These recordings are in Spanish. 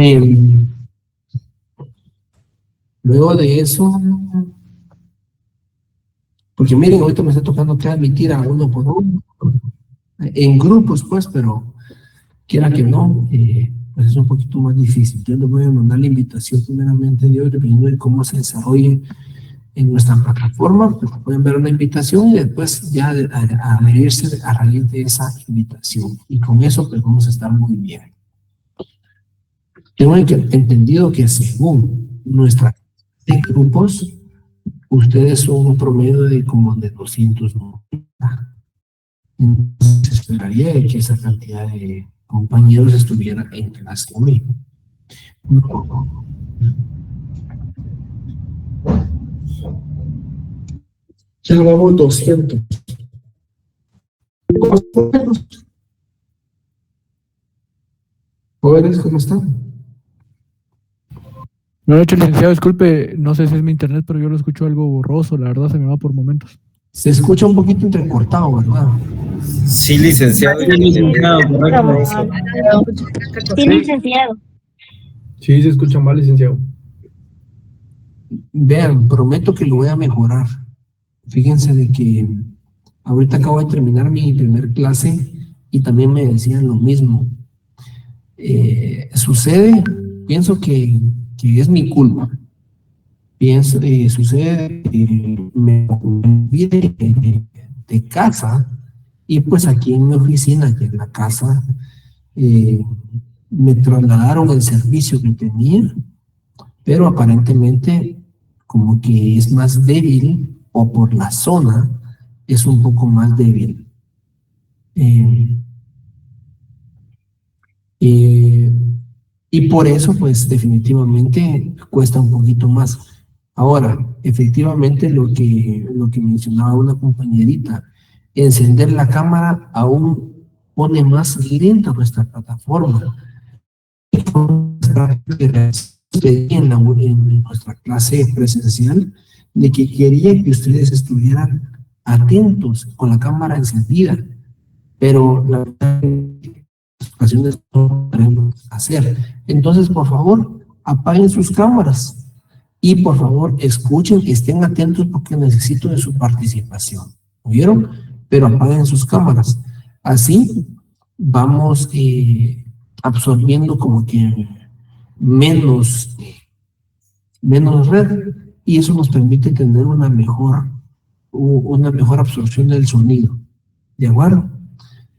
Eh, Luego de eso, porque miren, ahorita me está tocando transmitir a uno por uno, en grupos pues, pero quiera que no, pues es un poquito más difícil. Yo les voy a mandar la invitación primeramente de hoy, dependiendo de cómo se desarrolle en nuestra plataforma, pues pueden ver una invitación y después ya adherirse a raíz de esa invitación. Y con eso pues vamos a estar muy bien. Tengo entendido que según nuestra de grupos, ustedes son un promedio de como de 290. Entonces esperaría que esa cantidad de compañeros estuviera en clase hoy. No. Ya vamos 200. Jóvenes, ¿cómo están? Buenas noches, licenciado. Disculpe, no sé si es mi internet, pero yo lo escucho algo borroso. La verdad se me va por momentos. Se escucha un poquito entrecortado, ¿verdad? Sí, licenciado. Sí, licenciado. Sí, se escucha mal, licenciado. Vean, prometo que lo voy a mejorar. Fíjense de que ahorita acabo de terminar mi primer clase y también me decían lo mismo. Sucede, pienso que es mi culpa. Sucede que me fui de casa y pues aquí en mi oficina, que en la casa, me trasladaron el servicio que tenía, pero aparentemente como que es más débil o por la zona es un poco más débil. Y por eso pues definitivamente cuesta un poquito más. Ahora, efectivamente lo que mencionaba una compañerita, encender la cámara aún pone más lenta nuestra plataforma. En nuestra clase presencial, de que quería que ustedes estuvieran atentos con la cámara encendida, pero la ocasiones no podemos hacer. Entonces, por favor, apaguen sus cámaras y por favor escuchen, estén atentos porque necesito de su participación. ¿Oyeron? Pero apaguen sus cámaras. Así vamos absorbiendo como que menos red y eso nos permite tener una mejor absorción del sonido. ¿De acuerdo?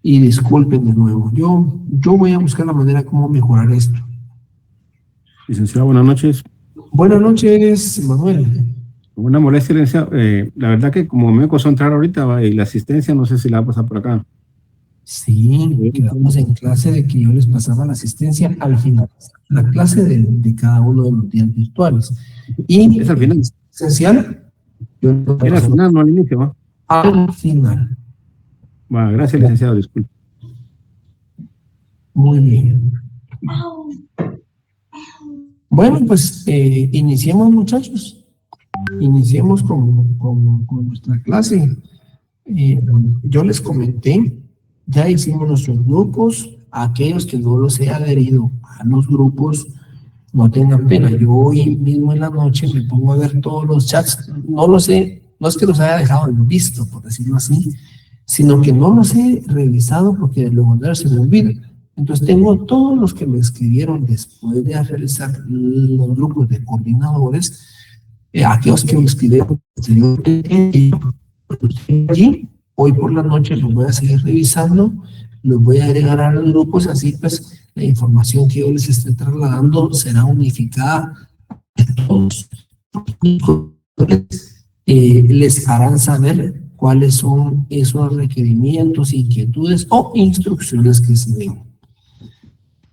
Y disculpen de nuevo, yo voy a buscar la manera como mejorar esto. Licenciado, buenas noches. Buenas noches, Manuel. Una molestia, licenciado. La verdad que como me costó entrar ahorita y la asistencia, no sé si la va a pasar por acá. Sí, quedamos en clase de que yo les pasaba la asistencia al final, la clase de cada uno de los días virtuales. Y es al final. Esencial. Era al final, no al inicio, ¿no? Al final. Bueno, gracias, licenciado, disculpe. Muy bien. Bueno, pues iniciemos, muchachos. Iniciemos con nuestra clase. Yo les comenté, ya hicimos nuestros grupos. Aquellos que no los he adherido a los grupos, no tengan pena. Yo hoy mismo en la noche me pongo a ver todos los chats. No los he, no es que los haya dejado en visto, por decirlo así, sino que no los he revisado porque luego se me olvida. Entonces tengo todos los que me escribieron después de realizar los grupos de coordinadores, aquellos que me escribieron allí. Hoy por la noche los voy a seguir revisando, los voy a agregar a los grupos, así pues la información que yo les esté trasladando será unificada a todos. Les harán saber cuáles son esos requerimientos, inquietudes o instrucciones que se den.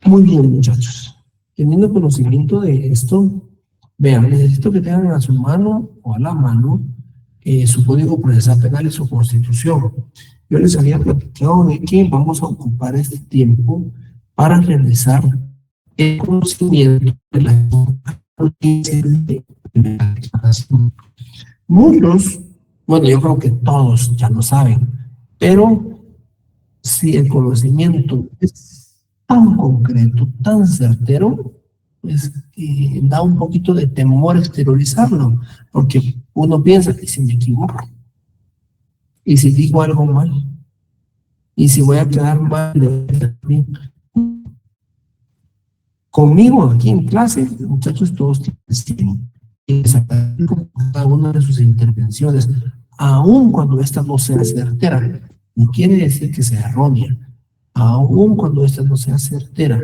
Muy bien, muchachos. Teniendo conocimiento de esto, vean, necesito que tengan a su mano o a la mano su Código Procesal Penal y su Constitución. Yo les había platicado de que vamos a ocupar este tiempo para realizar el conocimiento de la declaración. Muchos, bueno, yo creo que todos ya lo saben, pero si el conocimiento es tan concreto, tan certero, pues da un poquito de temor exteriorizarlo, porque uno piensa que si me equivoco, y si digo algo mal, y si voy a quedar mal, conmigo aquí en clase, muchachos, todos tienen que sacar cada una de sus intervenciones, aun cuando esta no sea certera, no quiere decir que sea errónea, aun cuando esta no sea certera,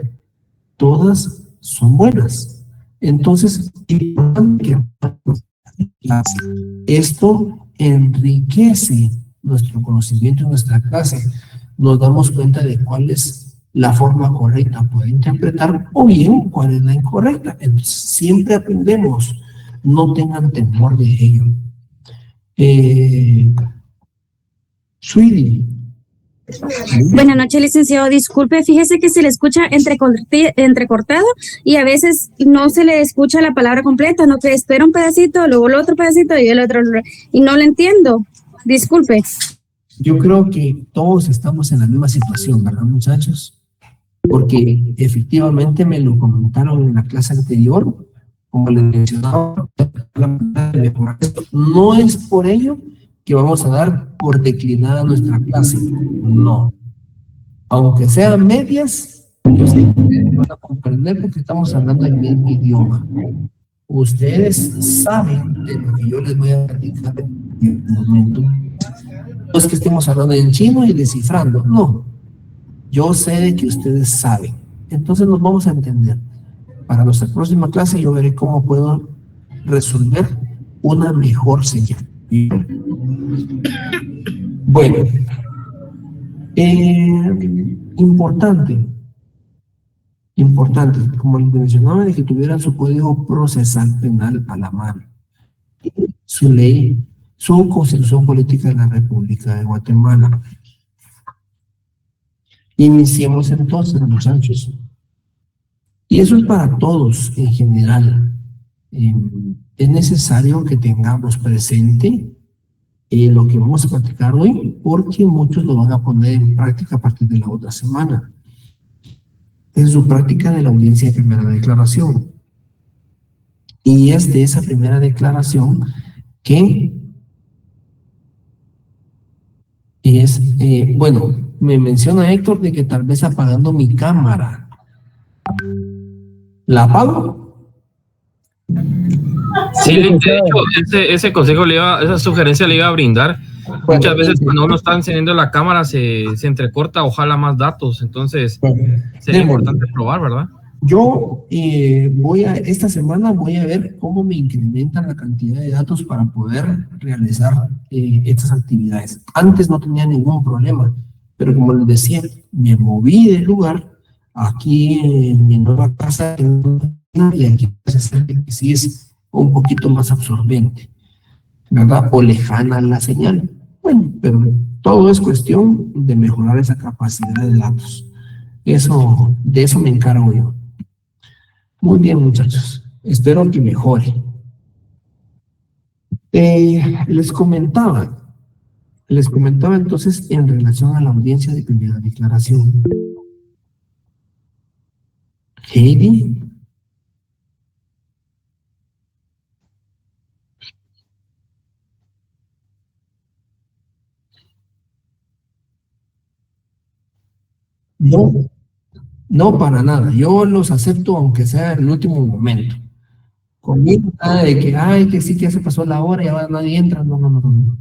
todas son buenas. Entonces, esto enriquece nuestro conocimiento en nuestra clase. Nos damos cuenta de cuál es la forma correcta para interpretar o bien cuál es la incorrecta. Entonces, siempre aprendemos. No tengan temor de ello. Sweetie. Buenas noches, licenciado. Disculpe, fíjese que se le escucha entrecortado y a veces no se le escucha la palabra completa, no que espera un pedacito, luego el otro pedacito y el otro, y no lo entiendo. Disculpe. Yo creo que todos estamos en la misma situación, ¿verdad, muchachos? Porque efectivamente me lo comentaron en la clase anterior, como les mencionaba, no es por ello que vamos a dar por declinada nuestra clase, no. Aunque sean medias, yo sé que ustedes van a comprender porque estamos hablando el mismo idioma. Ustedes saben de lo que yo les voy a platicar en un momento. No es que estemos hablando en chino y descifrando, no. Yo sé de que ustedes saben. Entonces nos vamos a entender. Para nuestra próxima clase yo veré cómo puedo resolver una mejor señal. Bueno, importante, como les mencionaba, de que tuvieran su código procesal penal a la mano, su ley, su constitución política de la República de Guatemala. Iniciemos entonces, muchachos. Y eso es para todos en general. Es necesario que tengamos presente lo que vamos a practicar hoy, porque muchos lo van a poner en práctica a partir de la otra semana. En su práctica de la audiencia de primera declaración. Y es de esa primera declaración que es, bueno, me menciona Héctor de que tal vez apagando mi cámara. ¿La apago? Sí, de hecho, ese consejo esa sugerencia le iba a brindar. Bueno, muchas veces cuando uno está encendiendo la cámara se entrecorta o jala más datos, entonces sería importante probar, ¿verdad? Yo esta semana voy a ver cómo me incrementan la cantidad de datos para poder realizar estas actividades. Antes no tenía ningún problema, pero como les decía, me moví del lugar aquí en mi nueva casa y aquí sí es un poquito más absorbente, ¿verdad? O lejana la señal. Bueno, pero todo es cuestión de mejorar esa capacidad de datos. De eso me encargo yo. Muy bien, muchachos. Espero que mejore. Les comentaba entonces en relación a la audiencia de primera declaración. Heidi. No, para nada. Yo los acepto aunque sea en el último momento. Conmigo nada de que, ay, que sí, que ya se pasó la hora y ahora nadie entra. No.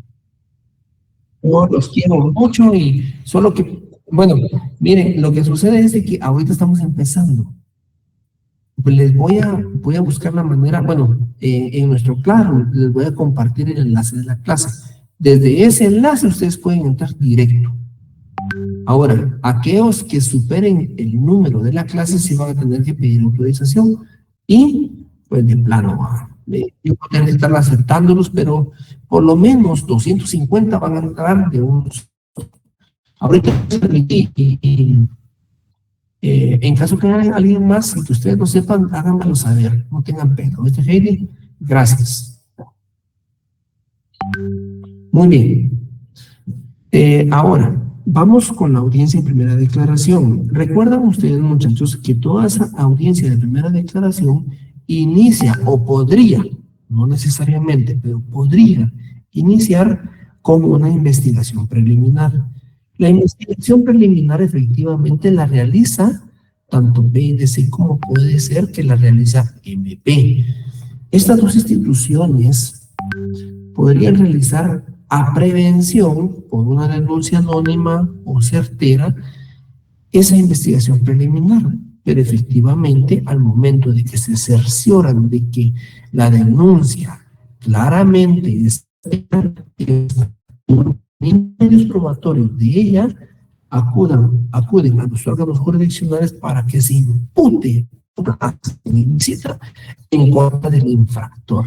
Yo los quiero mucho y solo que, bueno, miren, lo que sucede es de que ahorita estamos empezando. Les voy a buscar la manera, bueno, en nuestro claro, les voy a compartir el enlace de la clase. Desde ese enlace ustedes pueden entrar directo. Ahora, aquellos que superen el número de la clase sí van a tener que pedir autorización y, pues, de plano, yo voy a tener que estar aceptándolos, pero por lo menos 250 van a entrar de unos. Ahorita, en caso que haya alguien más y que ustedes no sepan, háganmelo saber, no tengan pena. Heidi, gracias. Muy bien. Ahora, vamos con la audiencia en primera declaración. ¿Recuerdan ustedes, muchachos, que toda esa audiencia de primera declaración inicia o podría, no necesariamente, pero podría iniciar con una investigación preliminar? La investigación preliminar efectivamente la realiza tanto PNC como puede ser que la realiza MP. Estas dos instituciones podrían realizar a prevención por una denuncia anónima o certera esa investigación preliminar, pero efectivamente al momento de que se cercioran de que la denuncia claramente es medios probatorios de ella, acuden a los órganos jurisdiccionales para que se impute una acción ilícita en contra del infractor.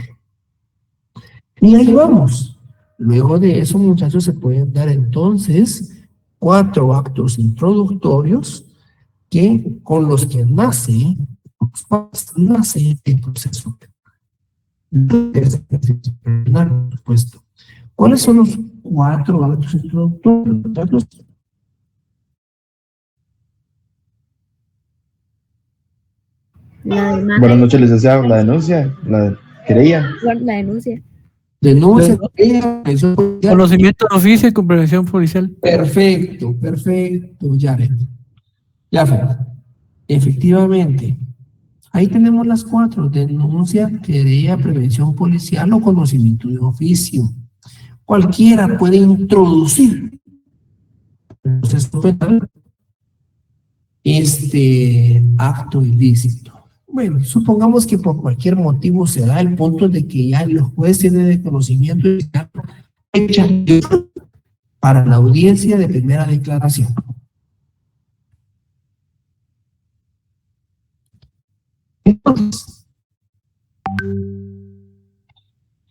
Y ahí vamos. Luego de eso, muchachos, se pueden dar entonces 4 actos introductorios con los que nace el proceso penal, por supuesto. ¿Cuáles son los 4 actos introductorios? La demanda. Buenas noches, licenciado. La denuncia, la querella. La denuncia. Denuncia, Conocimiento de oficio y comprensión policial. Perfecto, Jared. Efectivamente. Ahí tenemos las 4: denuncia, querella, prevención policial o conocimiento de oficio. Cualquiera puede introducir el proceso penal este acto ilícito. Bueno, supongamos que por cualquier motivo se da el punto de que ya el juez tiene de conocimiento y fecha para la audiencia de primera declaración. Entonces,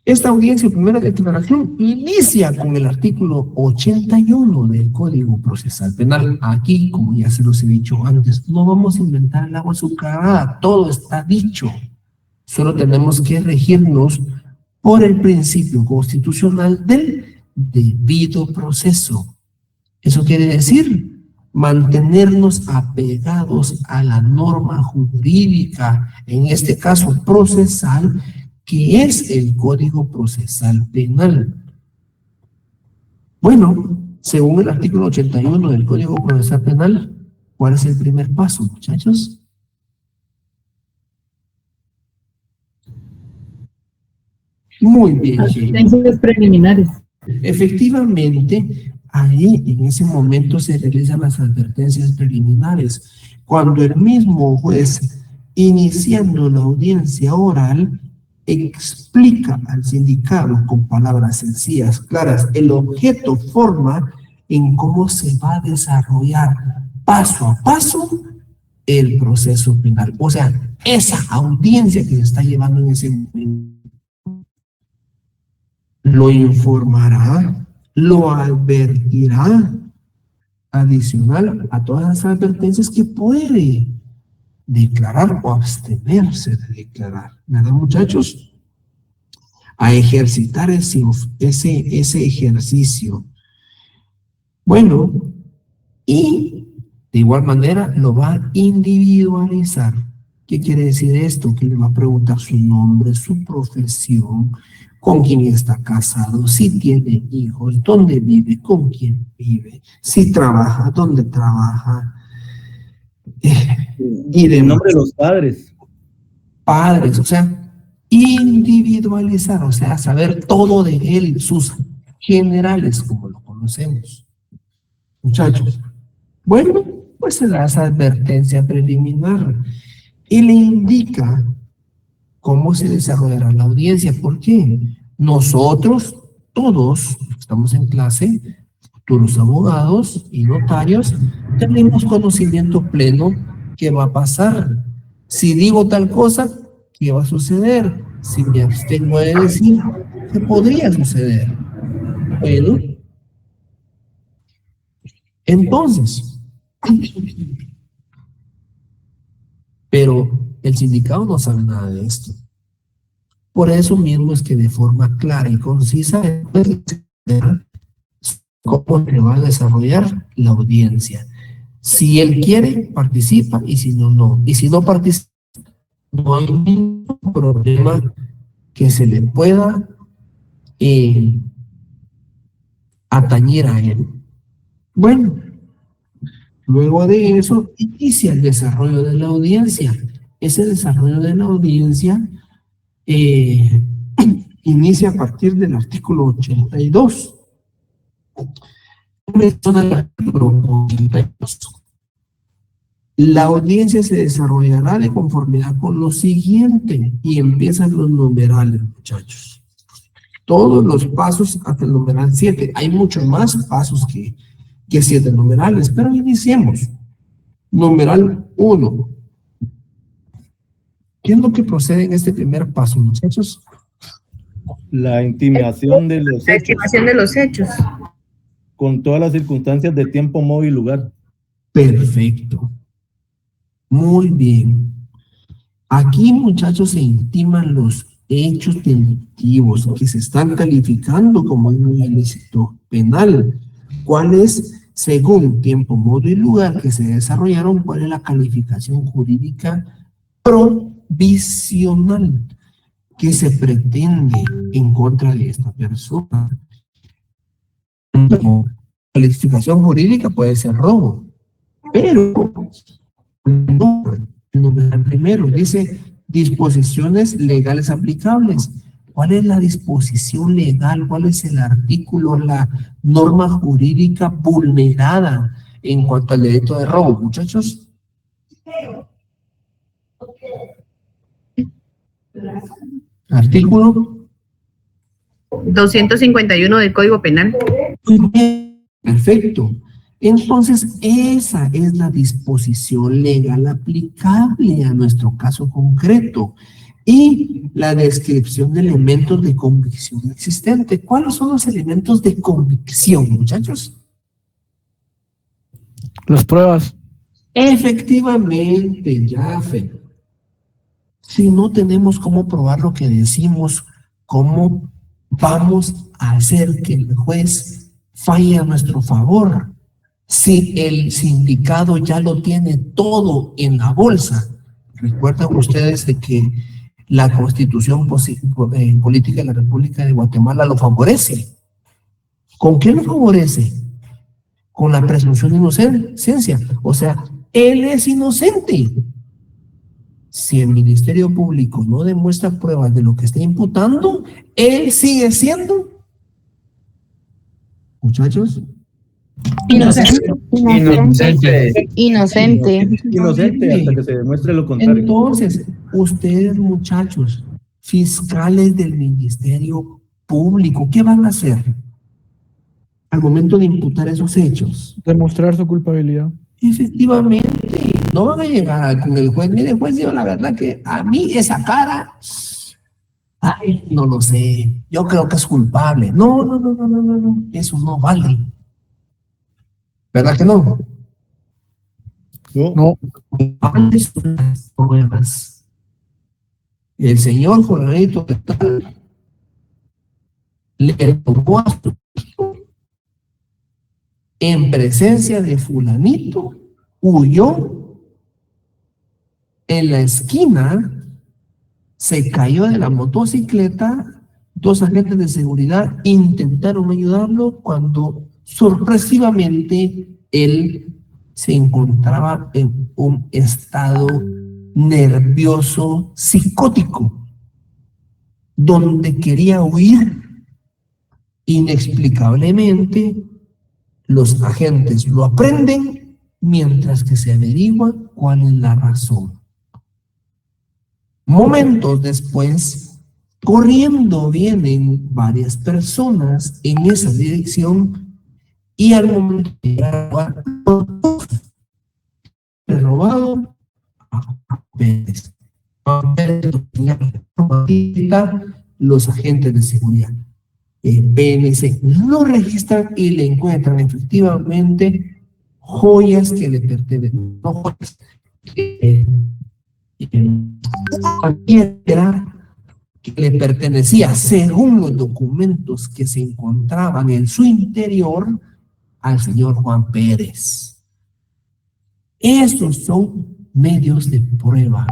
esta audiencia de primera declaración inicia con el artículo 81 del Código Procesal Penal. Aquí, como ya se los he dicho antes, no vamos a inventar el agua azucarada, todo está dicho. Solo tenemos que regirnos por el principio constitucional del debido proceso. Eso quiere decir mantenernos apegados a la norma jurídica, en este caso procesal, que es el Código Procesal Penal. Bueno, según el artículo 81 del Código Procesal Penal, ¿cuál es el primer paso, muchachos? Muy bien. Advertencias preliminares. Efectivamente, ahí en ese momento se realizan las advertencias preliminares. Cuando el mismo juez, iniciando la audiencia oral, explica al sindicado con palabras sencillas, claras, el objeto, forma en cómo se va a desarrollar paso a paso el proceso penal. O sea, esa audiencia que se está llevando en ese momento lo informará, lo advertirá, adicional a todas las advertencias que puede declarar o abstenerse de declarar. ¿Verdad, muchachos? A ejercitar ese ejercicio. Bueno, y de igual manera lo va a individualizar. ¿Qué quiere decir esto? Que le va a preguntar su nombre, su profesión, con quién está casado, si tiene hijos, dónde vive, con quién vive, si trabaja, dónde trabaja. Y de nombre de los padres. Padres, o sea, individualizar, o sea, saber todo de él, sus generales, como lo conocemos. Muchachos, bueno, pues se da esa advertencia preliminar y le indica cómo se desarrollará la audiencia. ¿Por qué? Nosotros, todos, estamos en clase, futuros abogados y notarios, tenemos conocimiento pleno qué va a pasar. Si digo tal cosa, ¿qué va a suceder? Si me abstengo de decir, ¿qué podría suceder? Bueno, entonces, pero el sindicato no sabe nada de esto. Por eso mismo es que de forma clara y concisa cómo se va a desarrollar la audiencia. Si él quiere, participa, y si no, no. Y si no participa, no hay ningún problema que se le pueda atañer a él. Bueno, luego de eso, inicia el desarrollo de la audiencia. Ese desarrollo de la audiencia inicia a partir del artículo 82. El artículo 82. La audiencia se desarrollará de conformidad con lo siguiente, y empiezan los numerales, muchachos. Todos los pasos hasta el numeral 7. Hay muchos más pasos que 7 numerales, pero iniciemos. Numeral 1. ¿Qué es lo que procede en este primer paso, muchachos? La intimación de los La hechos, estimación de los hechos. con todas las circunstancias de tiempo, modo y lugar. Perfecto. Muy bien. Aquí, muchachos, se intiman los hechos delictivos que se están calificando como un ilícito penal. ¿Cuál es, según tiempo, modo y lugar que se desarrollaron, cuál es la calificación jurídica provisional que se pretende en contra de esta persona? La calificación jurídica puede ser robo, pero no, el primero dice disposiciones legales aplicables. ¿Cuál es la disposición legal? ¿Cuál es el artículo, la norma jurídica vulnerada en cuanto al delito de robo, muchachos? Artículo 251 del Código Penal. Muy bien, perfecto. Entonces, esa es la disposición legal aplicable a nuestro caso concreto y la descripción de elementos de convicción existente. ¿Cuáles son los elementos de convicción, muchachos? Las pruebas. Efectivamente, Jafet. Si no tenemos cómo probar lo que decimos, ¿cómo vamos a hacer que el juez falle a nuestro favor? Si el sindicado ya lo tiene todo en la bolsa. Recuerdan ustedes de que la Constitución Política de la República de Guatemala lo favorece. ¿Con qué lo favorece? Con la presunción de inocencia. O sea, él es inocente. Si el Ministerio Público no demuestra pruebas de lo que está imputando, él sigue siendo, muchachos, Inocente. Inocente hasta que se demuestre lo contrario. Entonces, ustedes, muchachos, fiscales del Ministerio Público, ¿qué van a hacer al momento de imputar esos hechos? Demostrar su culpabilidad. Efectivamente, no van a llegar con el juez. Mire, juez, yo la verdad que a mí esa cara, ay, no lo sé, yo creo que es culpable. No, eso no vale. ¿Verdad que no? No. ¿Cuáles son las pruebas? El señor fulanito de tal le tomó a su hijo en presencia de fulanito, huyó en la esquina, se cayó de la motocicleta, 2 agentes de seguridad intentaron ayudarlo cuando sorpresivamente él se encontraba en un estado nervioso, psicótico, donde quería huir. Inexplicablemente, los agentes lo aprenden mientras que se averigua cuál es la razón. Momentos después, corriendo vienen varias personas en esa dirección y al momento de llegar el robado a Pérez. Los agentes de seguridad. El PNC lo registran y le encuentran efectivamente joyas que le pertenecen, no joyas, que le pertenecía, según los documentos que se encontraban en su interior, al señor Juan Pérez. Estos son medios de prueba.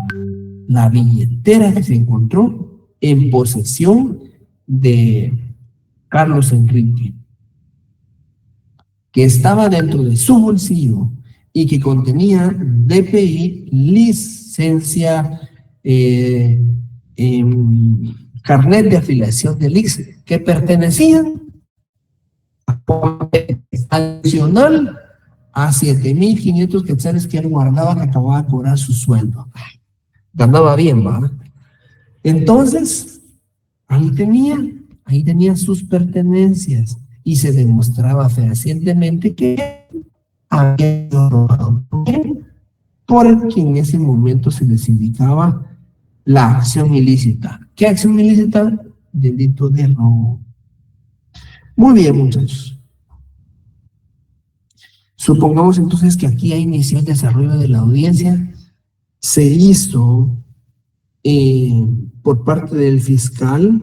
La billetera que se encontró en posesión de Carlos Enrique, que estaba dentro de su bolsillo y que contenía DPI, licencia, carnet de afiliación del ICE, que pertenecían adicional a 7,500 quetzales que él guardaba, que acababa de cobrar su sueldo. Ganaba bien, ¿va? Entonces, ahí tenía sus pertenencias y se demostraba fehacientemente que había sido robado. Porque en ese momento se les indicaba la acción ilícita. ¿Qué acción ilícita? Delito de robo. Muy bien, muchachos. Supongamos entonces que aquí ya inició el desarrollo de la audiencia. Se hizo por parte del fiscal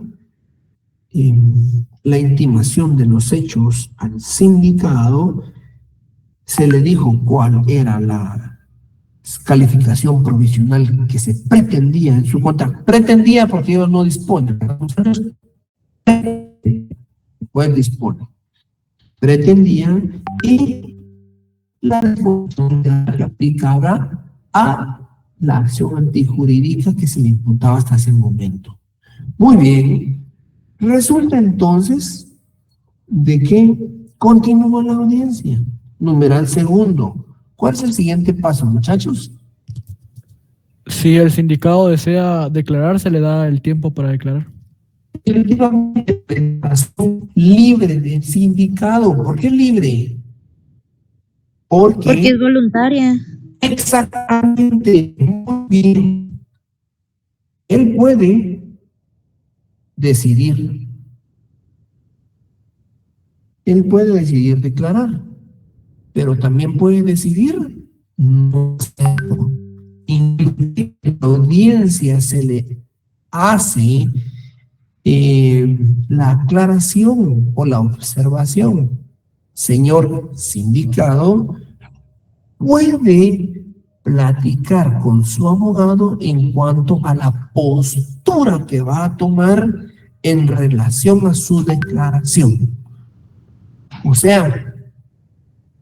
la intimación de los hechos al sindicado. Se le dijo cuál era la calificación provisional que se pretendía en su contra. Pretendía porque ellos no disponen. Pues disponen. Pretendían y la responsabilidad que aplicaba a la acción antijurídica que se le imputaba hasta ese momento. Muy bien. Resulta entonces de que continúa la audiencia. Numeral segundo. ¿Cuál es el siguiente paso, muchachos? Si el sindicado desea declarar, se le da el tiempo para declarar. Efectivamente, declaración libre del sindicado. ¿Por qué libre? Porque es voluntaria. Exactamente. Muy bien. Él puede decidir. Él puede decidir declarar, pero también puede decidir no hacerlo. Inclusive en la audiencia se le hace la aclaración o la observación. Señor sindicado, puede platicar con su abogado en cuanto a la postura que va a tomar en relación a su declaración. O sea,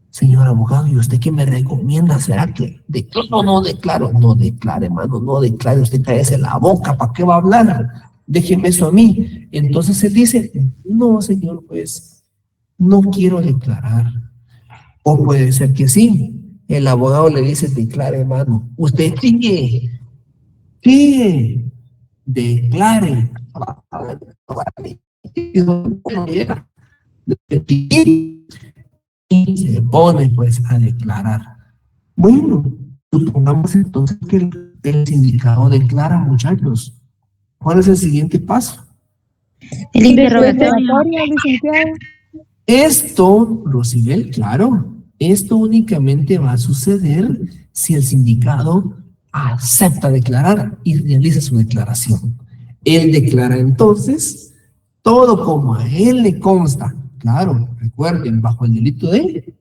señor abogado, ¿y usted qué me recomienda? ¿Será que declaro o no declaro? No declare, hermano, no declare, usted cállese la boca, ¿para qué va a hablar? Déjeme eso a mí. Entonces él dice, no, señor, pues, no quiero declarar. O puede ser que sí. El abogado le dice, declare, hermano. Usted sigue, declare. Y se pone pues a declarar. Bueno, supongamos entonces que el sindicado declara, muchachos. ¿Cuál es el siguiente paso? El interrogatorio. Esto, Rosibel, claro, esto únicamente va a suceder si el sindicado acepta declarar y realiza su declaración. Él declara entonces todo como a él le consta. Claro, recuerden, bajo el delito de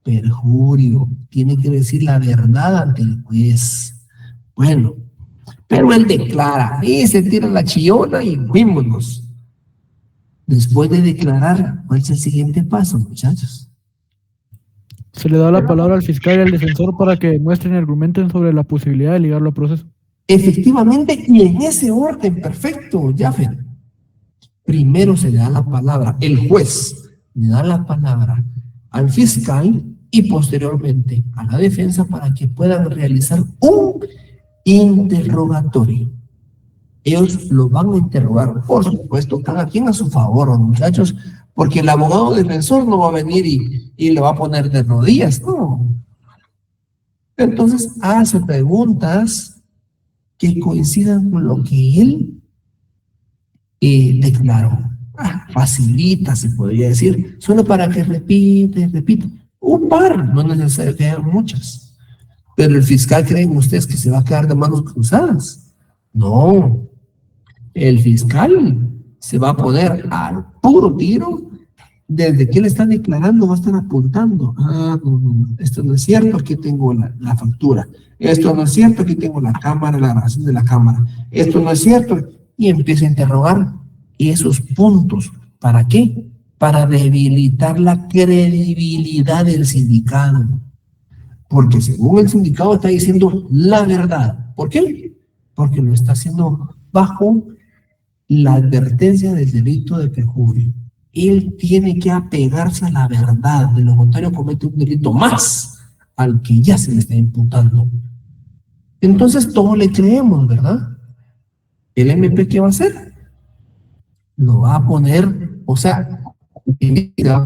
perjurio, tiene que decir la verdad ante el juez. Bueno, pero él declara y se tira la chillona y fuímonos. Después de declarar, ¿cuál es el siguiente paso, muchachos? Se le da la palabra al fiscal y al defensor para que muestren y argumenten sobre la posibilidad de ligarlo a proceso. Efectivamente, y en ese orden, perfecto, Jafet. Primero se le da la palabra, el juez le da la palabra al fiscal y posteriormente a la defensa para que puedan realizar un interrogatorio. Ellos lo van a interrogar, por supuesto, cada quien a su favor, muchachos, porque el abogado defensor no va a venir y le va a poner de rodillas, no. Entonces hace preguntas que coincidan con lo que él declaró. Facilita, se podría decir, solo para que repita. Un par, no es necesario que haya muchas. Pero el fiscal, ¿creen ustedes que se va a quedar de manos cruzadas? No. El fiscal se va a poner al puro tiro desde que él está declarando va a estar apuntando. No, esto no es cierto, aquí tengo la factura. Esto no es cierto, aquí tengo la cámara, la grabación de la cámara. Esto no es cierto. Y empieza a interrogar esos puntos. ¿Para qué? Para debilitar la credibilidad del sindicato. Porque según el sindicato está diciendo la verdad. ¿Por qué? Porque lo está haciendo bajo la advertencia del delito de perjurio. Él tiene que apegarse a la verdad, de lo contrario comete un delito más al que ya se le está imputando. Entonces todo le creemos, ¿verdad? ¿El MP qué va a hacer? Lo va a poner, o sea, le va a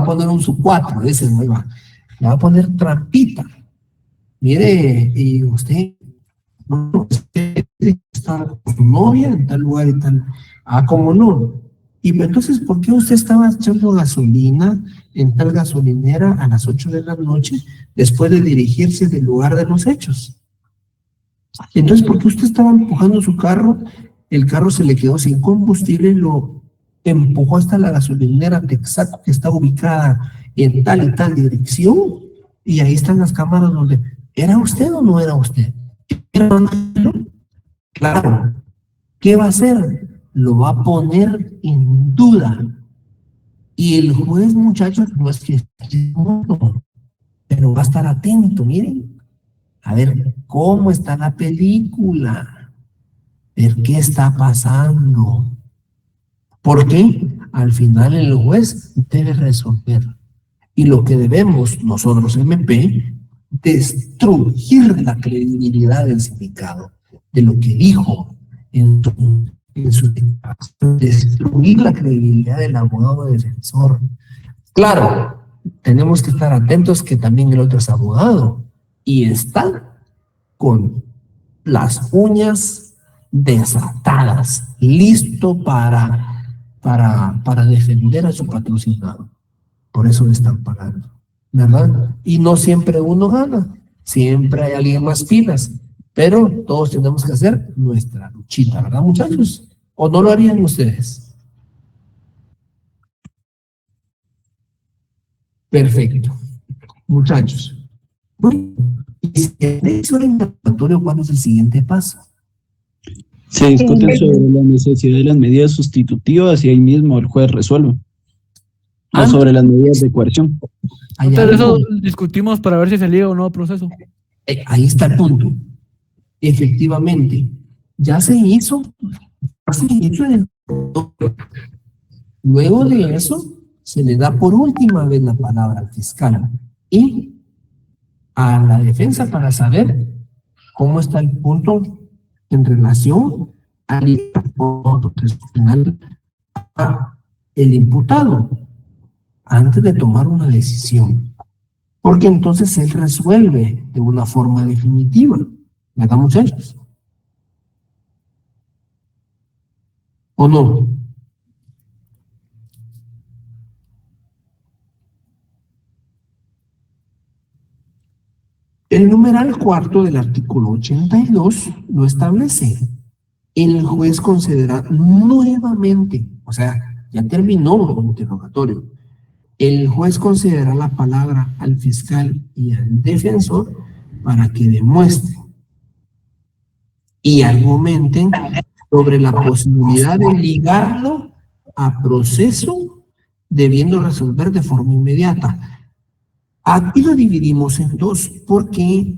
poner un sub 4, ese no va. Le va a poner trampita. Mire, y usted, bueno, usted está con su novia en tal lugar y tal. ¿Cómo no? Y entonces, ¿por qué usted estaba echando gasolina en tal gasolinera a las 8 de la noche después de dirigirse del lugar de los hechos? Entonces, ¿por qué usted estaba empujando su carro? El carro se le quedó sin combustible y lo empujó hasta la gasolinera Texaco, que está ubicada en tal y tal dirección, y ahí están las cámaras donde, ¿era usted o no era usted? ¿Era usted? Claro. ¿Qué va a hacer? Lo va a poner en duda. Y el juez, muchachos, no es que esté mudo, pero va a estar atento, miren, a ver cómo está la película, ver qué está pasando. Porque al final el juez debe resolver. Y lo que debemos nosotros, MP, destruir la credibilidad del sindicato, de lo que dijo en su declaración, destruir la credibilidad del abogado defensor. Claro, tenemos que estar atentos que también el otro es abogado y está con las uñas desatadas, listo para defender a su patrocinado. Por eso le están pagando, ¿verdad? Y no siempre uno gana, siempre hay alguien más pilas, pero todos tenemos que hacer nuestra luchita, ¿verdad, muchachos? ¿O no lo harían ustedes? Perfecto. Muchachos. Bueno, y si hizo el interrogatorio, ¿cuál es el siguiente paso? Se discute sobre la necesidad de las medidas sustitutivas y ahí mismo el juez resuelve. O sobre las medidas de coerción. Entonces eso discutimos para ver si se liga o no al proceso. Ahí está el punto. Efectivamente, ya se hizo el... Luego de eso, se le da por última vez la palabra al fiscal y a la defensa para saber cómo está el punto en relación al penal el imputado antes de tomar una decisión, porque entonces él resuelve de una forma definitiva, ¿verdad, muchachos? ¿O no? El numeral cuarto del artículo 82 lo establece. El juez concederá nuevamente, o sea, ya terminó el interrogatorio, el juez concederá la palabra al fiscal y al defensor para que demuestren y argumenten sobre la posibilidad de ligarlo a proceso debiendo resolver de forma inmediata. Aquí lo dividimos en dos porque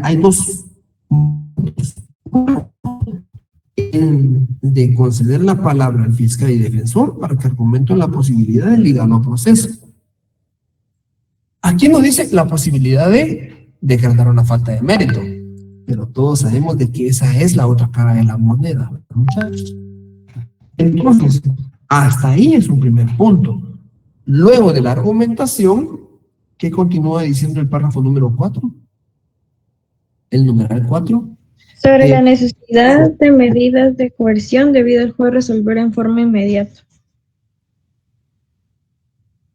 hay dos puntos. De conceder la palabra al fiscal y defensor para que argumenten la posibilidad de ligarlo a proceso. Aquí nos dice la posibilidad de decretar una falta de mérito, pero todos sabemos de que esa es la otra cara de la moneda, muchachos. Entonces, hasta ahí es un primer punto. Luego de la argumentación, ¿qué continúa diciendo el párrafo número 4? El numeral 4. Sobre la necesidad de medidas de coerción debido al juez resolver en forma inmediata.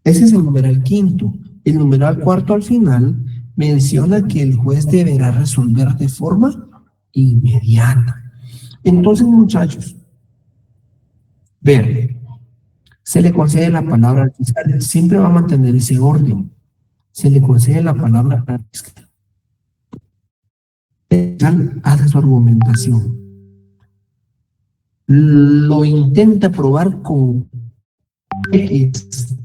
Ese es el numeral 5. El numeral 4 al final menciona que el juez deberá resolver de forma inmediata. Entonces, muchachos, vean, se le concede la palabra al fiscal. Siempre va a mantener ese orden. Se le concede la palabra al fiscal. El fiscal hace su argumentación. Lo intenta probar con X.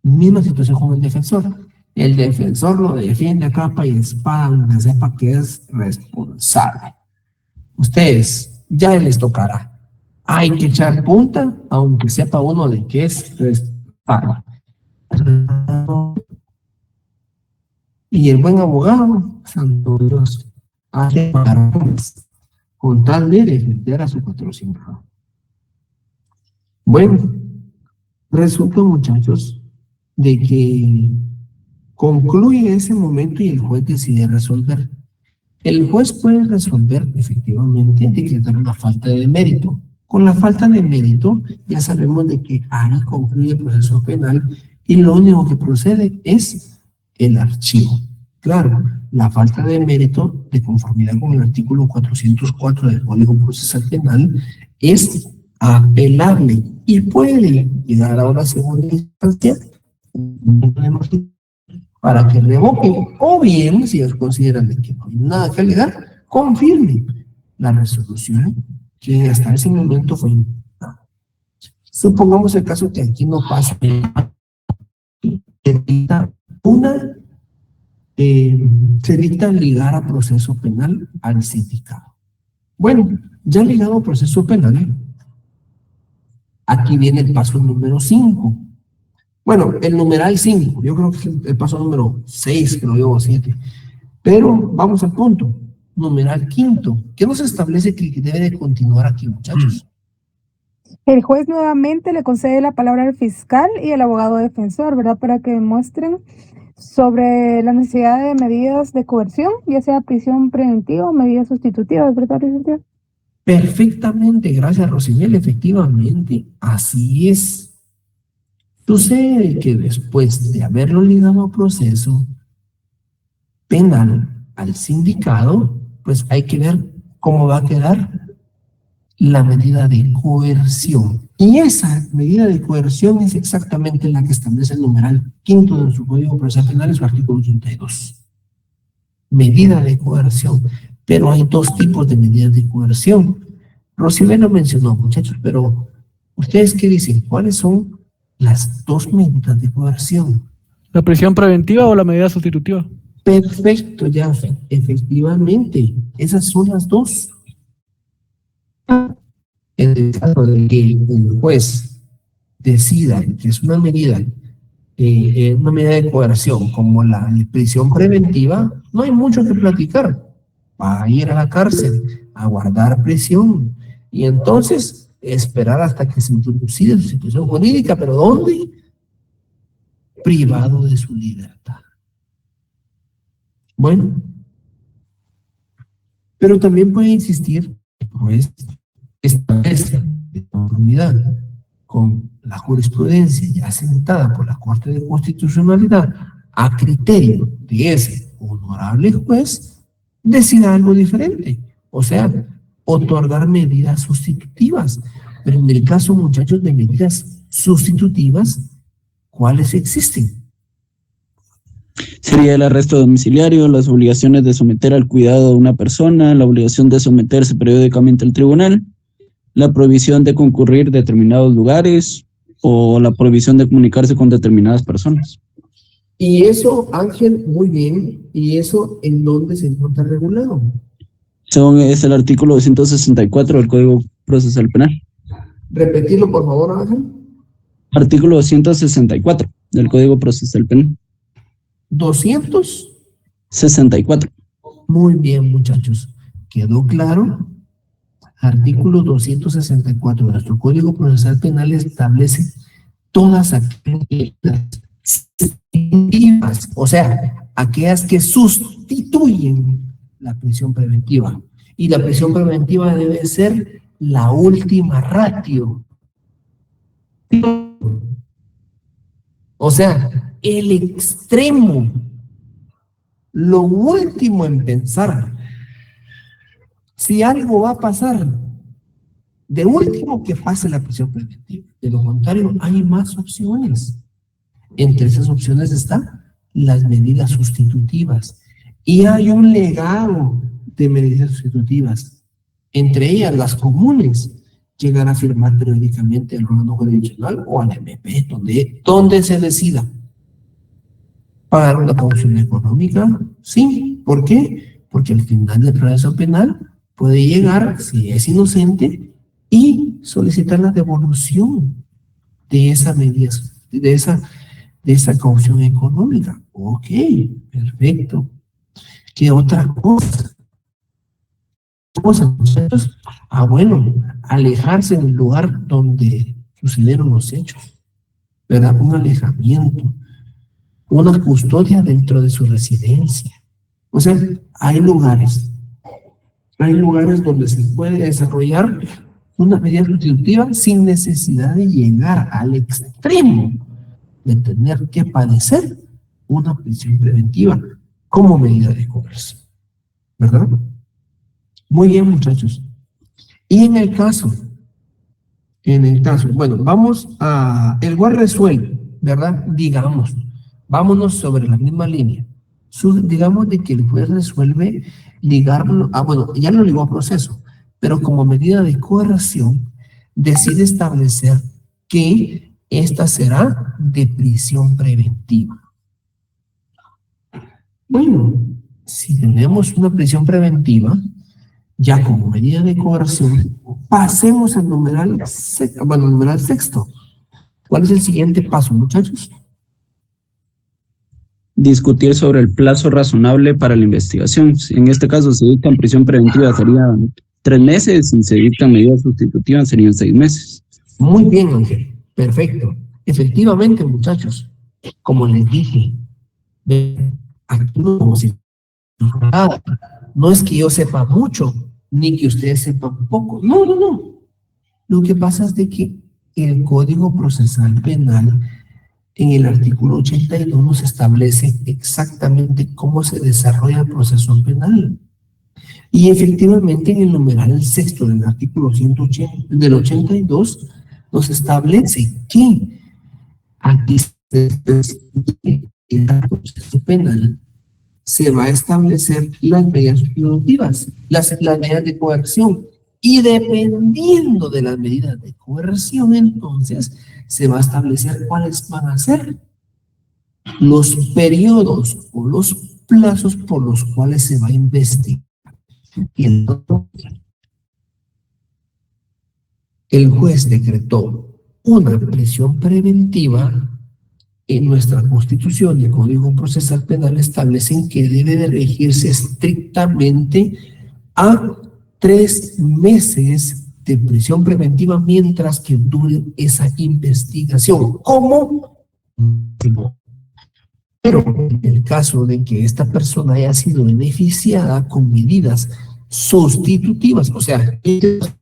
Misma situación con el defensor. El defensor lo defiende a capa y espada, donde sepa que es responsable. Ustedes, ya les tocará. Hay que echar punta, aunque sepa uno de que es responsable. Y el buen abogado, santo Dios, hace maravillas con tal de defender a su patrocinador. Bueno, resulta, muchachos, de que concluye ese momento y el juez decide resolver. El juez puede resolver efectivamente decretar una falta de mérito. Con la falta de mérito ya sabemos de que ahí concluye el proceso penal y lo único que procede es el archivo. Claro, la falta de mérito, de conformidad con el artículo 404 del Código Procesal Penal, es apelable y puede llegar a una segunda instancia para que revoquen, o bien, si ellos consideran de que no hay nada que alegar, confirmen la resolución que hasta ese momento fue impugnada. Supongamos el caso que aquí no pasa se dicta ligar a proceso penal al sindicado. Bueno, ya ligado a proceso penal, aquí viene el paso número 5. Bueno, el numeral 5, yo creo que es el paso número 6, que lo llevo 7. Pero vamos al punto. Numeral 5. ¿Qué nos establece que debe de continuar aquí, muchachos? El juez nuevamente le concede la palabra al fiscal y al abogado defensor, ¿verdad? Para que demuestren sobre la necesidad de medidas de coerción, ya sea prisión preventiva o medidas sustitutivas, ¿verdad, licenciado? Perfectamente, gracias, Rosibel. Efectivamente, así es. Sucede que después de haberlo ligado a proceso penal al sindicado, pues hay que ver cómo va a quedar la medida de coerción. Y esa medida de coerción es exactamente la que establece el numeral 5 de su Código Procesal Penal en su artículo 82. Medida de coerción. Pero hay dos tipos de medidas de coerción. Rosibel lo mencionó, muchachos, pero ¿ustedes qué dicen? ¿Cuáles son las dos medidas de coerción? ¿La prisión preventiva o la medida sustitutiva? Perfecto, ya, efectivamente, esas son las dos. En el caso de que el juez decida que es una medida de coerción como la de prisión preventiva, no hay mucho que platicar. Va a ir a la cárcel a guardar prisión y entonces esperar hasta que se introducida su situación jurídica, pero ¿dónde? Privado de su libertad. Bueno, pero también puede insistir, pues, establece de conformidad con la jurisprudencia ya sentada por la Corte de Constitucionalidad a criterio de ese honorable juez, decida algo diferente, o sea, otorgar medidas sustitutivas. Pero en el caso, muchachos, de medidas sustitutivas, ¿cuáles existen? Sería el arresto domiciliario, las obligaciones de someter al cuidado de una persona, la obligación de someterse periódicamente al tribunal, la prohibición de concurrir a determinados lugares o la prohibición de comunicarse con determinadas personas. Y eso, Ángel, muy bien. ¿Y eso en dónde se encuentra regulado? Es el artículo 264 del Código Procesal Penal. Repetirlo, por favor, Ángel. Artículo 264 del Código Procesal Penal. 264. Muy bien, muchachos. ¿Quedó claro? Artículo 264 de nuestro Código Procesal Penal establece todas aquellas sustitutivas, o sea, aquellas que sustituyen la prisión preventiva. Y la prisión preventiva debe ser la última ratio. O sea, el extremo, lo último en pensar. Si algo va a pasar, De último, que pase la prisión preventiva. De lo contrario, hay más opciones. Entre esas opciones están las medidas sustitutivas. Y hay un legado de medidas sustitutivas. Entre ellas, las comunes, llegar a firmar periódicamente al órgano jurisdiccional o al MP, donde se decida. ¿Pagar una caución económica? Sí. ¿Por qué? Porque al final del proceso penal puede llegar, si es inocente, y solicitar la devolución de esa medida, de esa caución económica. Ok, perfecto. ¿Qué otra cosa? Muchachos, bueno, alejarse del lugar donde sucedieron los hechos, ¿verdad? Un alejamiento, una custodia dentro de su residencia. O sea, hay lugares donde se puede desarrollar una medida sustitutiva sin necesidad de llegar al extremo de tener que padecer una prisión preventiva como medida de coerción, ¿verdad? Muy bien, muchachos. Y en el caso, bueno, vamos a, el juez resuelve, ¿verdad? Digamos, vámonos sobre la misma línea. Digamos de que el juez resuelve ligarlo, bueno, ya lo ligó a proceso, pero como medida de coerción decide establecer que esta será de prisión preventiva. Bueno, si tenemos una prisión preventiva, ya como medida de coerción, pasemos al numeral sexto. ¿Cuál es el siguiente paso, muchachos? Discutir sobre el plazo razonable para la investigación. Si en este caso se dicta en prisión preventiva serían 3 meses, si se dictan medidas sustitutivas serían 6 meses. Muy bien, Ángel. Perfecto. Efectivamente, muchachos, como les dije, actúo como si nada. No es que yo sepa mucho, ni que ustedes sepan poco. No. Lo que pasa es de que el Código Procesal Penal, en el artículo 82, nos establece exactamente cómo se desarrolla el proceso penal. Y efectivamente, en el numeral sexto del artículo 180, del 82, nos establece que aquí en el proceso penal se va a establecer las medidas sustitutivas, las medidas de coerción. Y dependiendo de las medidas de coerción, entonces, se va a establecer cuáles van a ser los periodos o los plazos por los cuales se va a investigar. Y el juez decretó una prisión preventiva. En nuestra Constitución y el Código Procesal Penal establecen que debe de regirse estrictamente a 3 meses de prisión preventiva mientras que dure esa investigación. ¿Cómo? Pero en el caso de que esta persona haya sido beneficiada con medidas sustitutivas, o sea, irse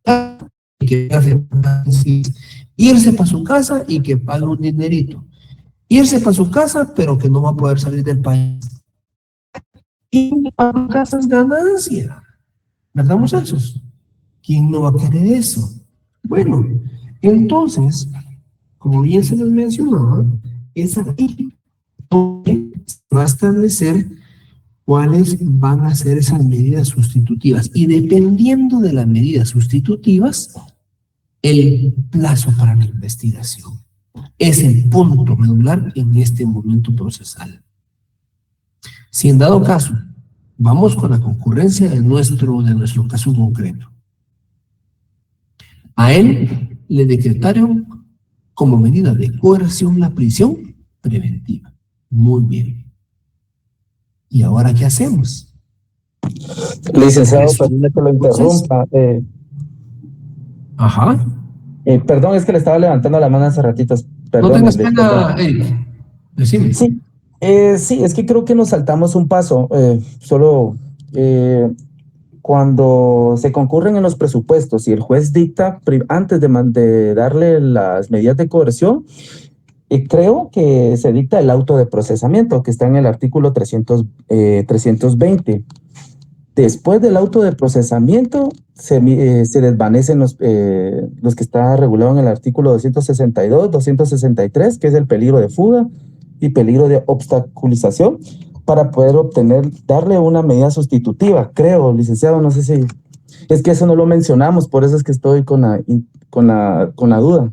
para su casa y que pague un dinerito. Irse para su casa, pero que no va a poder salir del país. Y para su casa es ganancia. ¿Verdad, muchachos? ¿Quién no va a querer eso? Bueno, entonces, como bien se les mencionaba, es aquí donde se va a establecer cuáles van a ser esas medidas sustitutivas. Y dependiendo de las medidas sustitutivas, el plazo para la investigación. Es el punto medular en este momento procesal. Si en dado caso, vamos con la concurrencia de nuestro caso concreto. A él le decretaron como medida de coerción la prisión preventiva. Muy bien. ¿Y ahora qué hacemos? Licenciado, perdón que lo interrumpa. Ajá. Perdón, es que le estaba levantando la mano hace ratitos. Perdón, no tengas pena, Eric. Decime. Sí, sí, es que creo que nos saltamos un paso. Cuando se concurren en los presupuestos y el juez dicta, antes de darle las medidas de coerción, creo que se dicta el auto de procesamiento, que está en el artículo 320. Después del auto de procesamiento, se desvanecen los que está regulado en el artículo 262, 263, que es el peligro de fuga y peligro de obstaculización, para poder darle una medida sustitutiva, creo, licenciado, no sé si... Es que eso no lo mencionamos, por eso es que estoy con la duda.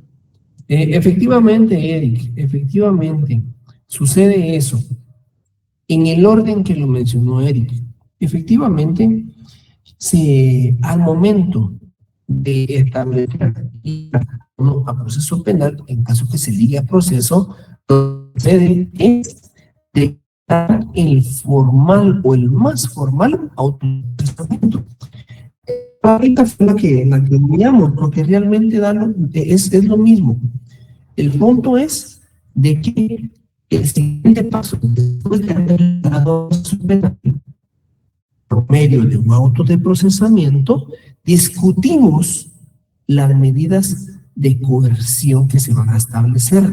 Efectivamente, Eric, efectivamente, sucede eso. En el orden que lo mencionó Eric, efectivamente, al momento de establecer a proceso penal, en caso que se ligue a proceso, lo que sucede es declarar el formal o el más formal autoprocesamiento. Ahorita fue la que miramos, porque realmente es lo mismo. El punto es de que el siguiente paso, después de haber dado su penal, por medio de un auto de procesamiento, discutimos las medidas de coerción que se van a establecer.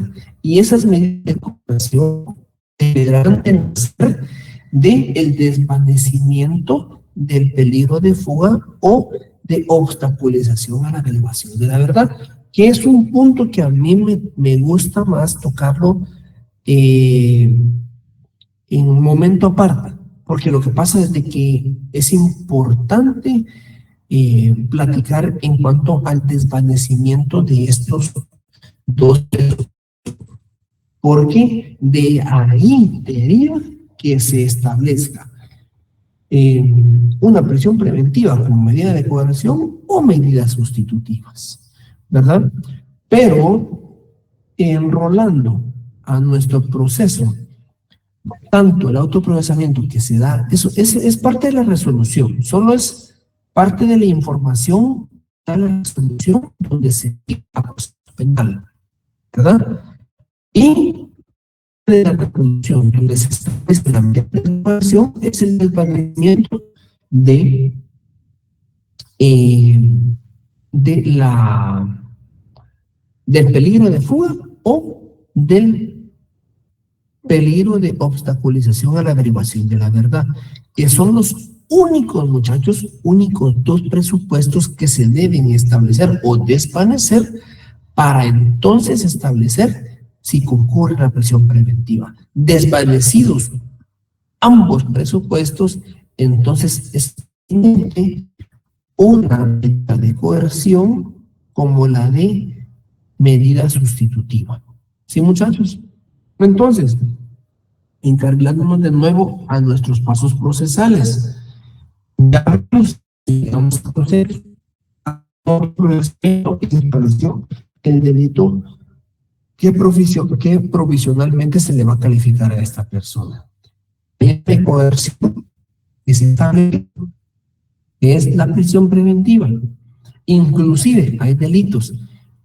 Y esas medidas de coerción deberán ser del desvanecimiento del peligro de fuga o de obstaculización a la revelación de la verdad, que es un punto que a mí me gusta más tocarlo en un momento aparte, porque lo que pasa es de que es importante platicar en cuanto al desvanecimiento de estos dos, porque de ahí deriva que se establezca una prisión preventiva como medida de coerción o medidas sustitutivas, ¿verdad? Pero enrolando a nuestro proceso tanto el autoprocesamiento que se da, eso es parte de la resolución, solo es parte de la información de la resolución donde se aplica proceso penal, ¿verdad? Y de la resolución donde se establece la medida de coerción es el desvanecimiento del peligro de fuga o del peligro de obstaculización a la averiguación de la verdad, que son los únicos, muchachos, únicos dos presupuestos que se deben establecer o desvanecer para entonces establecer si concurre la prisión preventiva. Desvanecidos ambos presupuestos, entonces es una medida de coerción como la de medida sustitutiva. ¿Sí, muchachos? Entonces, encargándonos de nuevo a nuestros pasos procesales. Ya vamos a proceder a el delito que provisionalmente se le va a calificar a esta persona. De coerción que se establece es la prisión preventiva. Inclusive hay delitos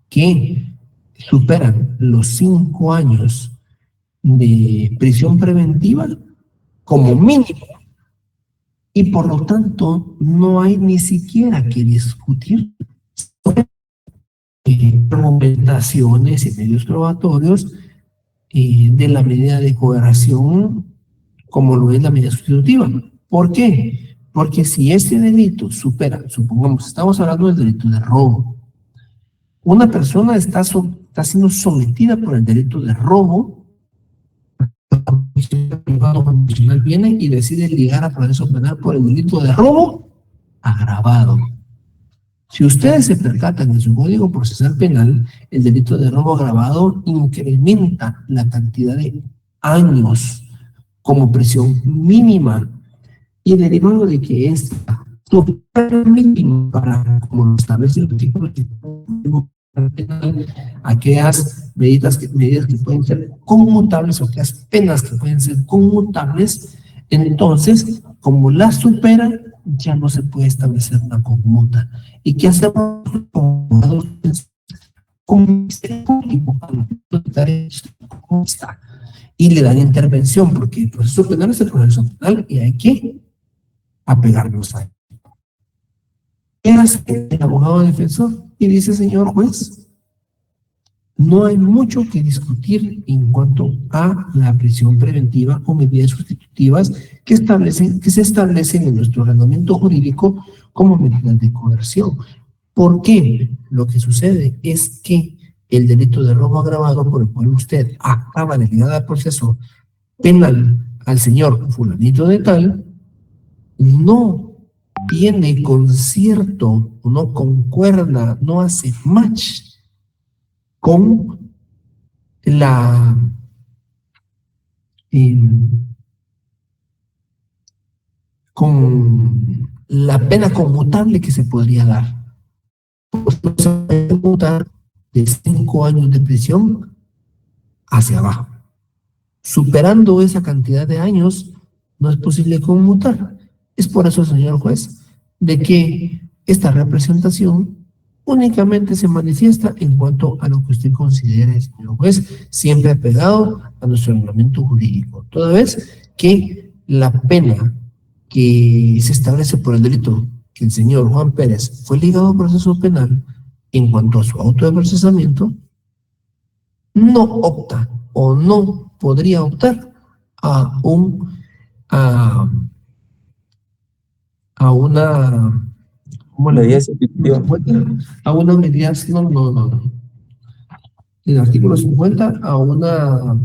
que superan los 5 años de prisión preventiva como mínimo, y por lo tanto no hay ni siquiera que discutir sobre argumentaciones y medios probatorios de la medida de coerción como lo es la medida sustitutiva. ¿Por qué? Porque si este delito supera, supongamos, estamos hablando del delito de robo, una persona está siendo sometida por el delito de robo, viene y decide ligar a proceso penal por el delito de robo agravado. Si ustedes se percatan en su Código Procesal Penal, el delito de robo agravado incrementa la cantidad de años como prisión mínima, y derivado de que esta mínimo para, como lo establece el artículo penal, aquellas medidas que pueden ser conmutables o aquellas penas que pueden ser conmutables, entonces, como las supera, ya no se puede establecer una conmuta. ¿Y qué hacemos como Ministerio Público? Y le dan intervención, porque el proceso penal es el proceso penal y hay que apegarnos a él. ¿Qué hace el abogado defensor? Y dice: señor juez, no hay mucho que discutir en cuanto a la prisión preventiva o medidas sustitutivas que se establecen en nuestro ordenamiento jurídico como medidas de coerción. ¿Por qué? Lo que sucede es que el delito de robo agravado por el cual usted acaba de ligar al proceso penal al señor fulanito de tal, no tiene concierto, no concuerda, no hace match con la pena conmutable que se podría dar. Se puede conmutar de 5 años de prisión hacia abajo. Superando esa cantidad de años, no es posible conmutar. Es por eso, señor juez, de que esta representación únicamente se manifiesta en cuanto a lo que usted considere, señor juez, siempre apegado a nuestro ordenamiento jurídico. Toda vez que la pena que se establece por el delito que el señor Juan Pérez fue ligado a proceso penal en cuanto a su auto de procesamiento, no opta o no podría optar a una medida sustitutiva. A una medida, no. El artículo 50 a una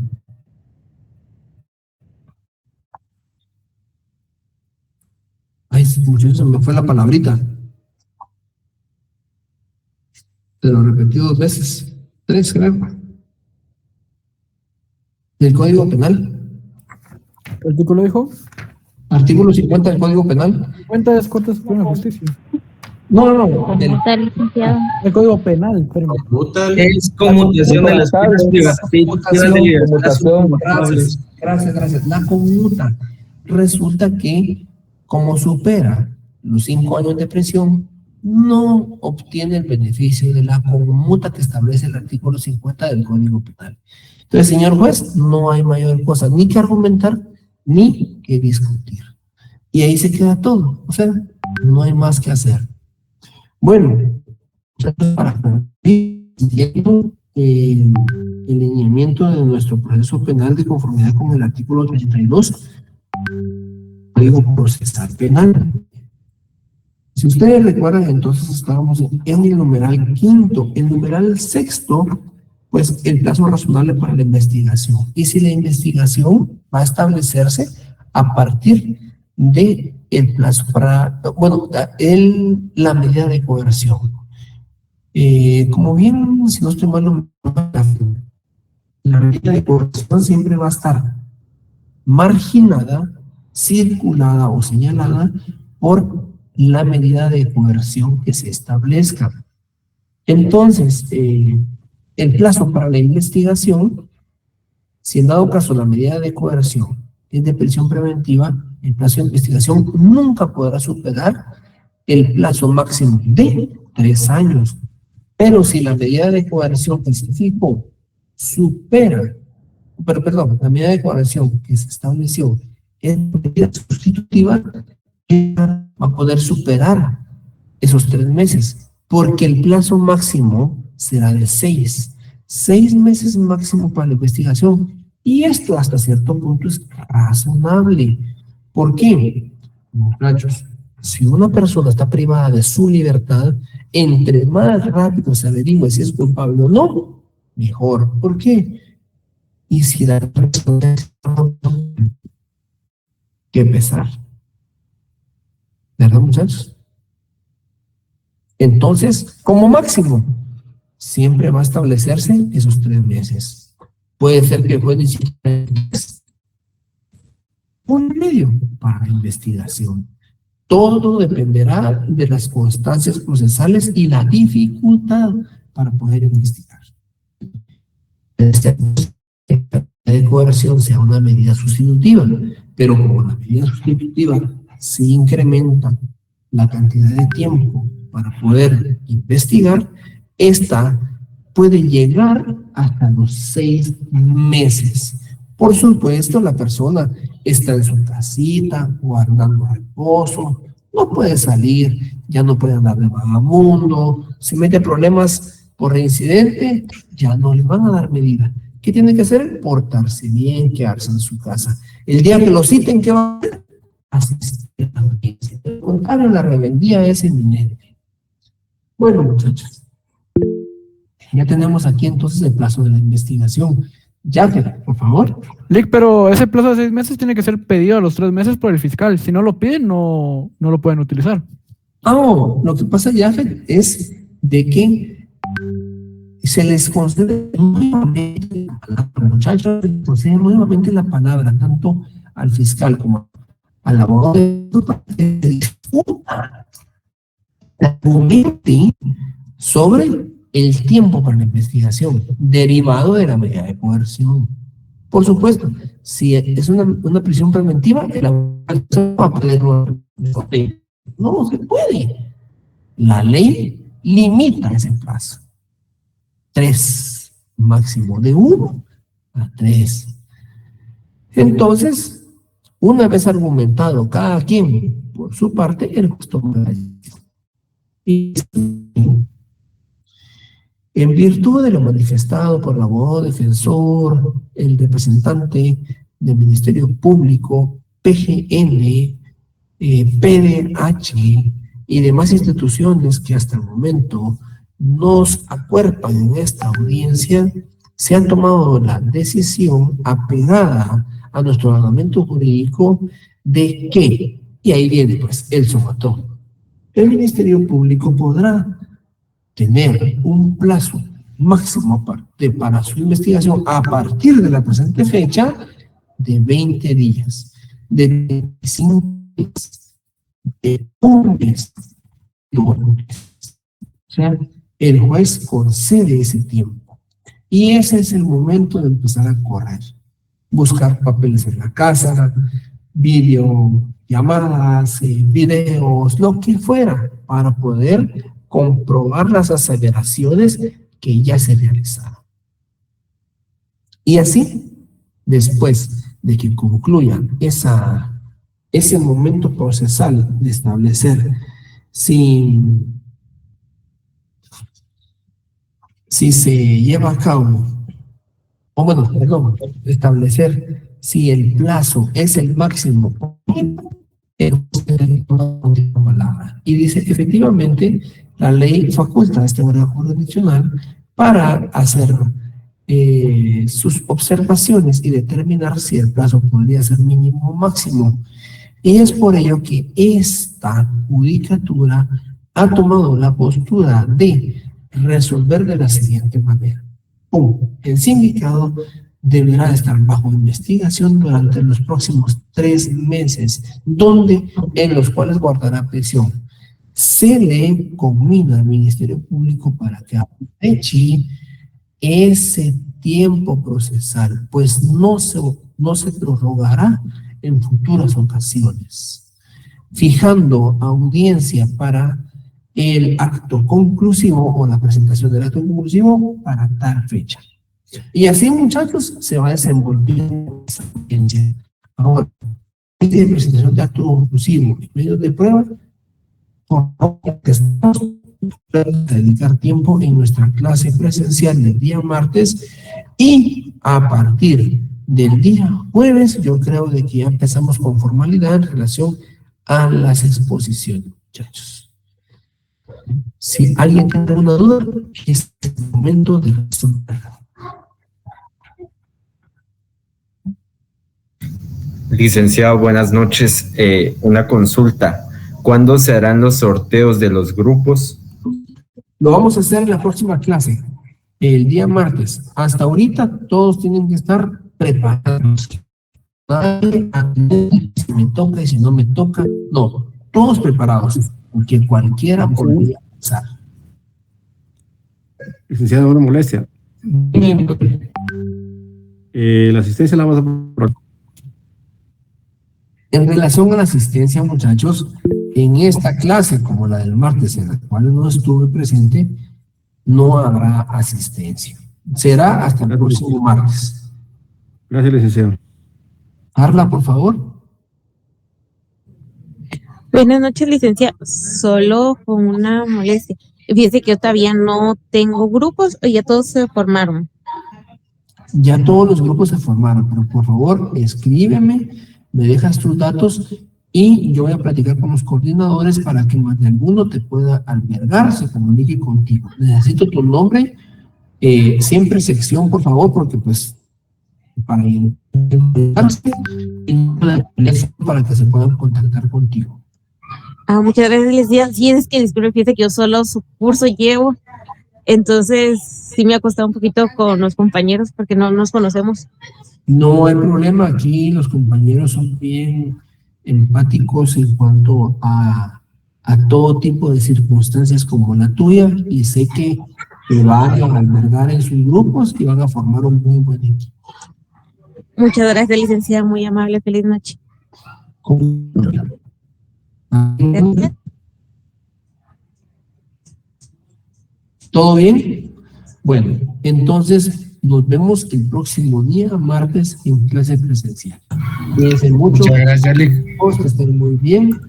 muchachos, se me fue la palabrita. Te lo repetí 2 veces, 3 creo. Del Código Penal. ¿Qué artículo dijo? Artículo 50 del Código Penal. 50 es Corte Suprema de Justicia. No. El Código Penal, espérame. Es conmutación de las penas privativas de libertad. Gracias. La conmuta. Resulta que, como supera los 5 años de prisión, no obtiene el beneficio de la conmuta que establece el artículo 50 del Código Penal. Entonces, señor juez, no hay mayor cosa ni que argumentar ni que discutir. Y ahí se queda todo. O sea, no hay más que hacer. Bueno, para concluir, el lineamiento de nuestro proceso penal de conformidad con el artículo 32 Código Procesal Penal. Si ustedes recuerdan, entonces estábamos en el numeral 5º. El numeral 6º, pues el plazo razonable para la investigación. Y si la investigación va a establecerse a partir de el plazo para, la medida de coerción. Como bien, si no estoy mal, la medida de coerción siempre va a estar marginada, circulada o señalada por la medida de coerción que se establezca. Entonces, el plazo para la investigación, si en dado caso la medida de coerción es de prisión preventiva, el plazo de investigación nunca podrá superar el plazo máximo de 3 años. Pero si la medida de coerción que se fijó la medida de coerción que se estableció es medida sustitutiva, va a poder superar esos 3 meses, porque el plazo máximo será de 6 meses máximo para la investigación, y esto hasta cierto punto es razonable. ¿Por qué? Muchachos, si una persona está privada de su libertad, entre más rápido se averigüe si es culpable o no, mejor. ¿Por qué? Y si la persona que pesar, ¿verdad, muchachos? Entonces, como máximo, siempre va a establecerse esos 3 meses. Puede ser que puede decir un medio para la investigación. Todo dependerá de las constancias procesales y la dificultad para poder investigar. La de coerción sea una medida sustitutiva, pero como la medida sustitutiva se incrementa la cantidad de tiempo para poder investigar, esta puede llegar hasta los 6 meses. Por supuesto, la persona está en su casita, guardando reposo, no puede salir, ya no puede andar de vagabundo, se mete problemas por reincidente, ya no le van a dar medida. ¿Qué tiene que hacer? Portarse bien, quedarse en su casa. El día que lo citen, ¿qué va a hacer? Asistir a la audiencia. Al contrario, la rebeldía es inminente. Bueno, muchachos, ya tenemos aquí entonces el plazo de la investigación. Jafet, por favor. Lick, pero ese plazo de 6 meses tiene que ser pedido a los 3 meses por el fiscal. Si no lo piden, no lo pueden utilizar. Lo que pasa, Jafet, es de que se les concede nuevamente la palabra, muchachos, se les concede nuevamente la palabra, tanto al fiscal como al abogado de se disputa, se argumente sobre el tiempo para la investigación, derivado de la medida de coerción. Por supuesto, si es una prisión preventiva, el abogado no se puede. La ley limita ese plazo. 3, máximo de 1 a 3. Entonces, una vez argumentado cada quien por su parte, el juez toma la decisión. Y en virtud de lo manifestado por el abogado defensor, el representante del Ministerio Público, PGN, PDH y demás instituciones que hasta el momento nos acuerpan en esta audiencia, se han tomado la decisión apegada a nuestro ordenamiento jurídico de que, y ahí viene pues el sumatón, el Ministerio Público podrá tener un plazo máximo para su investigación a partir de la presente fecha de 20 días, de 25 días, de un mes, de un mes. O sea, el juez concede ese tiempo. Y ese es el momento de empezar a correr. Buscar papeles en la casa, videollamadas, videos, lo que fuera, para poder comprobar las aseveraciones que ya se realizaron. Y así, después de que concluyan ese momento procesal de establecer si se lleva a cabo, o bueno, perdón, establecer si el plazo es el máximo, y dice, efectivamente, la ley faculta a este órgano jurisdiccional para hacer sus observaciones y determinar si el plazo podría ser mínimo o máximo. Y es por ello que esta judicatura ha tomado la postura de resolver de la siguiente manera. El sindicado deberá estar bajo investigación durante los próximos 3 meses, en los cuales guardará prisión. Se le conmina al Ministerio Público para que aproveche ese tiempo procesal, pues no se prorrogará en futuras ocasiones, fijando audiencia para el acto conclusivo o la presentación del acto conclusivo para tal fecha. Y así, muchachos, se va desenvolviendo esa audiencia. Ahora, de presentación de acto conclusivo y medios de prueba, por lo que estamos a dedicar tiempo en nuestra clase presencial del día martes, y a partir del día jueves, yo creo de que ya empezamos con formalidad en relación a las exposiciones, muchachos. Si alguien tiene alguna duda, es el momento de resolver. Licenciado, buenas noches. Una consulta. ¿Cuándo se harán los sorteos de los grupos? Lo vamos a hacer en la próxima clase, el día martes. Hasta ahorita todos tienen que estar preparados. Si me toca y si no me toca, no, todos preparados, porque cualquiera podría pasar. Licenciado, una molestia. La asistencia la vamos a... En relación a la asistencia, muchachos, en esta clase, como la del martes, en la cual no estuve presente, no habrá asistencia. Será hasta el próximo martes. Gracias, licenciado. Carla, por favor. Buenas noches, licenciado. Solo con una molestia. Fíjese que yo todavía no tengo grupos, o ya todos se formaron. Ya todos los grupos se formaron, pero por favor, escríbeme, me dejas tus datos y yo voy a platicar con los coordinadores para que más de alguno te pueda albergar, se comunique contigo. Necesito tu nombre, siempre sección, por favor, porque pues para identificarse y para que se puedan contactar contigo. Muchas gracias, les decía, sí, es que disculpe, fíjate que yo solo su curso llevo, entonces sí me ha costado un poquito con los compañeros porque no nos conocemos. No hay problema, aquí los compañeros son bien empáticos en cuanto a todo tipo de circunstancias como la tuya, y sé que te van a albergar en sus grupos y van a formar un muy buen equipo. Muchas gracias, licenciada, muy amable, feliz noche. ¿Todo bien? Bueno, entonces nos vemos el próximo día, martes, en clase presencial. Cuídense mucho. Muchas gracias, Ali. Que estén muy bien.